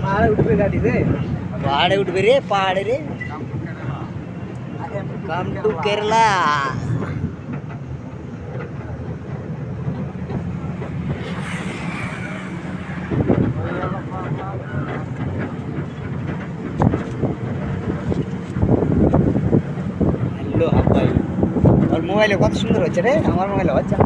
পাহাড়ে উঠবে রে, পাহাড়ে রে। Come to Kerala. হ্যালো হাব্বাই, আর মোবাইলে কত সুন্দর হচ্ছে রে, আমার মোবাইলে হচ্ছে।